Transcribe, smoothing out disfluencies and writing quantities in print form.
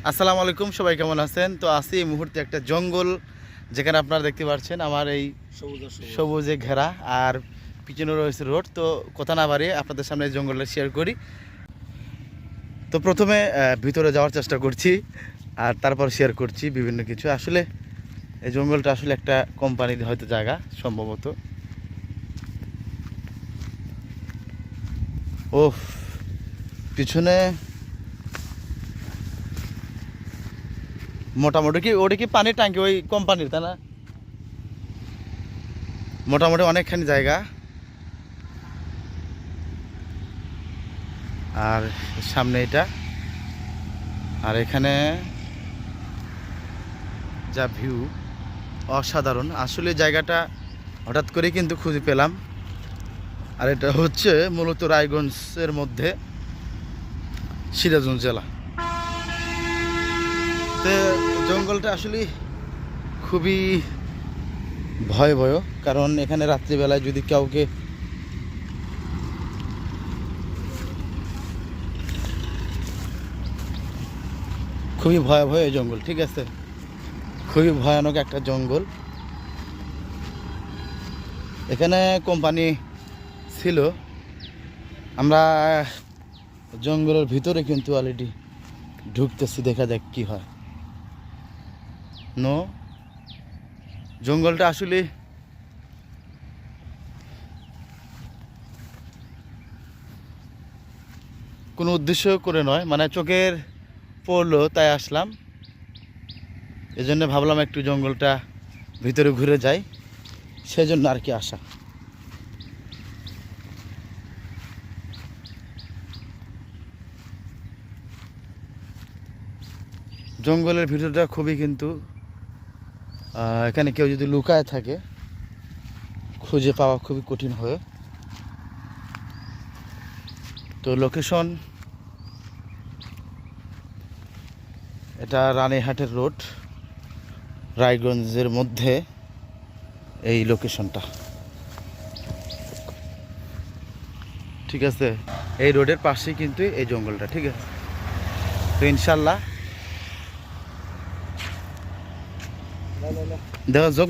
আসসালামু আলাইকুম, সবাই কেমন আছেন? তো আছি এই মুহূর্তে একটা জঙ্গল, যেখানে আপনারা দেখতে পাচ্ছেন আমার এই সবুজে ঘেরা, আর পিছনে রয়েছে রোড। তো কথা না বাড়িয়ে আপনাদের সামনে এই জঙ্গলটা শেয়ার করি। তো প্রথমে ভিতরে যাওয়ার চেষ্টা করছি, আর তারপর শেয়ার করছি বিভিন্ন কিছু। আসলে এই জঙ্গলটা আসলে একটা কোম্পানির হয়তো জায়গা সম্ভবত। ওহ, পিছনে মোটামুটি কি ওটা কি পানির ট্যাঙ্কি ওই কোম্পানির, তাই না? মোটামুটি অনেকখানি জায়গা। আর সামনে এটা, আর এখানে যা ভিউ অসাধারণ। আসলে জায়গাটা হঠাৎ করে কিন্তু খুঁজে পেলাম। আর এটা হচ্ছে মূলত রায়গঞ্জের মধ্যে, সিরাজগঞ্জ জেলা। তো জঙ্গলটা আসলে খুবই ভয়াবহ, কারণ এখানে রাত্রিবেলায় যদি কাউকে খুবই ভয়াবহ এই জঙ্গল, ঠিক আছে? খুবই ভয়ানক একটা জঙ্গল। এখানে কোম্পানি ছিল। আমরা জঙ্গলের ভিতরে কিন্তু অলরেডি ঢুকতেছি, দেখা যাক কি হয়। নো, জঙ্গলটা আসলে কোনো উদ্দেশ্য করে নয়, মানে চোখের পড়লো তাই আসলাম। এই জন্য ভাবলাম একটু জঙ্গলটা ভিতরে ঘুরে যাই, সেজন্য আর কি আসা। জঙ্গলের ভিতরটা খুবই কিন্তু এখানে কেউ যদি লুকায় থাকে খুঁজে পাওয়া খুবই কঠিন হয়। তো লোকেশন এটা রানীহাটের রোড, রায়গঞ্জের মধ্যে এই লোকেশনটা, ঠিক আছে? এই রোডের পাশেই কিন্তু এই জঙ্গলটা, ঠিক আছে? তো ইনশাল্লাহ দেখো যোগ